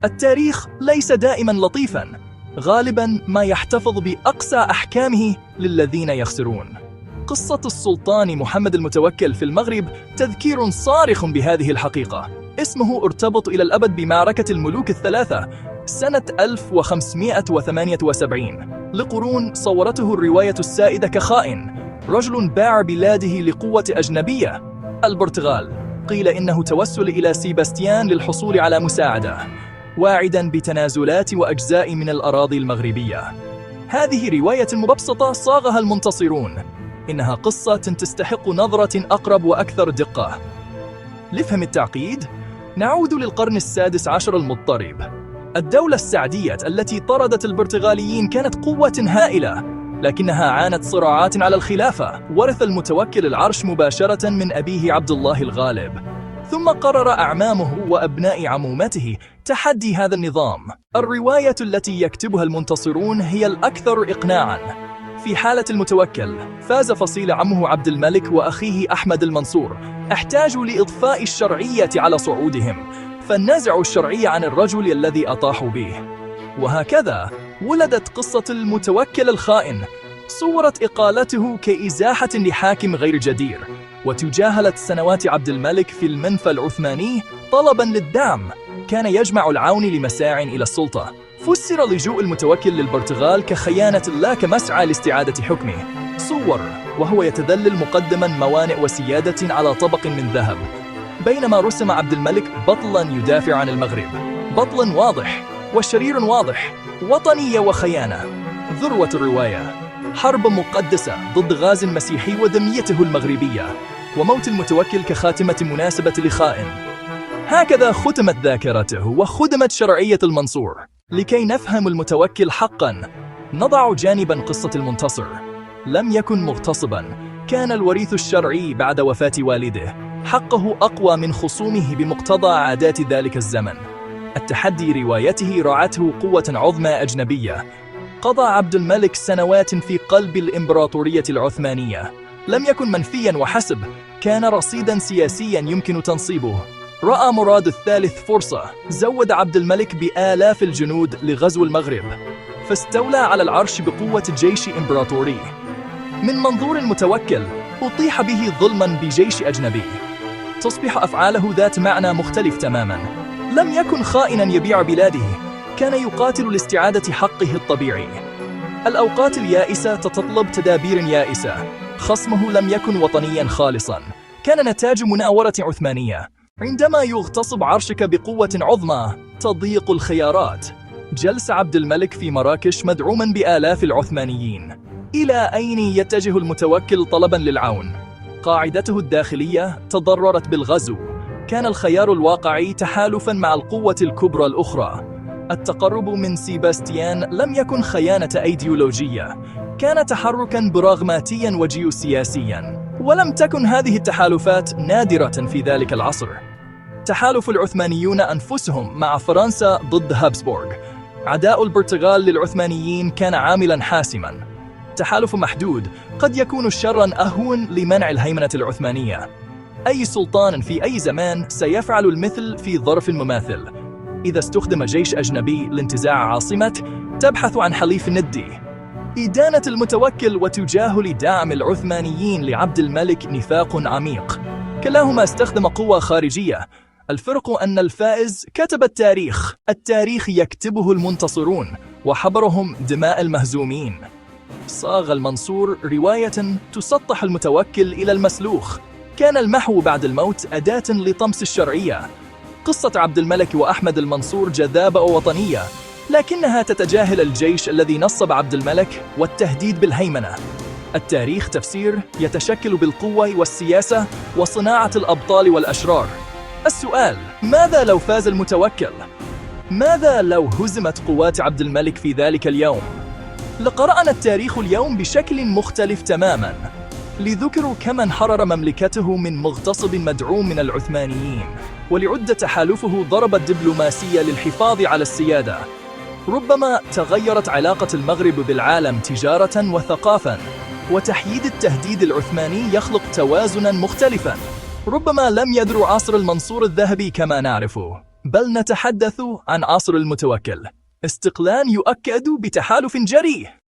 التاريخ ليس دائما لطيفا، غالبا ما يحتفظ بأقصى أحكامه للذين يخسرون. قصة السلطان محمد المتوكل في المغرب تذكير صارخ بهذه الحقيقة. اسمه ارتبط إلى الأبد بمعركة الملوك الثلاثة سنة 1578. لقرون صورته الرواية السائدة كخائن، رجل باع بلاده لقوة أجنبية، البرتغال. قيل إنه توسل إلى سيباستيان للحصول على مساعدة، واعداً بتنازلات وأجزاء من الأراضي المغربية. هذه رواية مبسطة صاغها المنتصرون، إنها قصة تستحق نظرة أقرب وأكثر دقة. لفهم التعقيد، نعود للقرن السادس عشر المضطرب. الدولة السعدية التي طردت البرتغاليين كانت قوة هائلة، لكنها عانت صراعات على الخلافة. ورث المتوكل العرش مباشرة من أبيه عبد الله الغالب، ثم قرر أعمامه وأبناء عمومته تحدي هذا النظام. الرواية التي يكتبها المنتصرون هي الأكثر إقناعاً. في حالة المتوكل، فاز فصيل عمه عبد الملك وأخيه أحمد المنصور، احتاجوا لإضفاء الشرعية على صعودهم، فنزعوا الشرعية عن الرجل الذي أطاحوا به. وهكذا ولدت قصة المتوكل الخائن. صورت إقالته كإزاحة لحاكم غير جدير، وتجاهلت سنوات عبد الملك في المنفى العثماني طلباً للدعم. كان يجمع العون لمساع إلى السلطة. فسر لجوء المتوكل للبرتغال كخيانة لا كمسعى لاستعادة حكمه. صور وهو يتذلل مقدماً موانئ وسيادة على طبق من ذهب، بينما رسم عبد الملك بطلاً يدافع عن المغرب، بطلاً واضح وشرير واضح، وطنية وخيانة. ذروة الرواية، حرب مقدسة ضد غاز مسيحي ودميته المغربية، وموت المتوكل كخاتمة مناسبة لخائن. هكذا ختمت ذاكرته وخدمت شرعية المنصور. لكي نفهم المتوكل حقاً، نضع جانباً قصة المنتصر. لم يكن مغتصباً، كان الوريث الشرعي بعد وفاة والده، حقه أقوى من خصومه بمقتضى عادات ذلك الزمن. التحدي روايته رعته قوة عظمى أجنبية. قضى عبد الملك سنوات في قلب الإمبراطورية العثمانية. لم يكن منفياً وحسب، كان رصيداً سياسياً يمكن تنصيبه. رأى مراد الثالث فرصة، زود عبد الملك بآلاف الجنود لغزو المغرب، فاستولى على العرش بقوة جيش إمبراطوري. من منظور المتوكل، أطيح به ظلماً بجيش أجنبي. تصبح أفعاله ذات معنى مختلف تماماً. لم يكن خائناً يبيع بلاده، كان يقاتل لاستعادة حقه الطبيعي. الأوقات اليائسة تتطلب تدابير يائسة. خصمه لم يكن وطنياً خالصاً، كان نتاج مناورة عثمانية. عندما يغتصب عرشك بقوة عظمى، تضيق الخيارات. جلس عبد الملك في مراكش مدعوماً بآلاف العثمانيين. إلى أين يتجه المتوكل طلباً للعون؟ قاعدته الداخلية تضررت بالغزو. كان الخيار الواقعي تحالفاً مع القوة الكبرى الأخرى. التقرب من سيباستيان لم يكن خيانة أيديولوجية، كان تحركاً براغماتياً وجيوسياسياً. ولم تكن هذه التحالفات نادرة في ذلك العصر. تحالف العثمانيون أنفسهم مع فرنسا ضد هابسبورغ. عداء البرتغال للعثمانيين كان عاملاً حاسماً. تحالف محدود قد يكون شراً أهون لمنع الهيمنة العثمانية. أي سلطان في أي زمان سيفعل المثل في ظرف مماثل. إذا استخدم جيش أجنبي لانتزاع عاصمة، تبحث عن حليف ندي. إدانة المتوكل وتجاهل دعم العثمانيين لعبد الملك نفاق عميق. كلاهما استخدم قوة خارجية. الفرق أن الفائز كتب التاريخ، التاريخ يكتبه المنتصرون، وحبرهم دماء المهزومين. صاغ المنصور رواية تسطح المتوكل إلى المسلوخ. كان المحو بعد الموت أداة لطمس الشرعية. قصة عبد الملك وأحمد المنصور جذابة ووطنية، لكنها تتجاهل الجيش الذي نصب عبد الملك والتهديد بالهيمنة. التاريخ تفسير يتشكل بالقوة والسياسة وصناعة الأبطال والأشرار. السؤال: ماذا لو فاز المتوكل؟ ماذا لو هزمت قوات عبد الملك في ذلك اليوم؟ لقرأنا التاريخ اليوم بشكل مختلف تماماً. لذكروا كما انحرر مملكته من مغتصب مدعوم من العثمانيين، ولعد تحالفه ضربة دبلوماسية للحفاظ على السيادة. ربما تغيرت علاقة المغرب بالعالم تجارة وثقافة، وتحييد التهديد العثماني يخلق توازناً مختلفاً. ربما لم يدر عصر المنصور الذهبي كما نعرفه. بل نتحدث عن عصر المتوكل، استقلال يؤكد بتحالف جريء.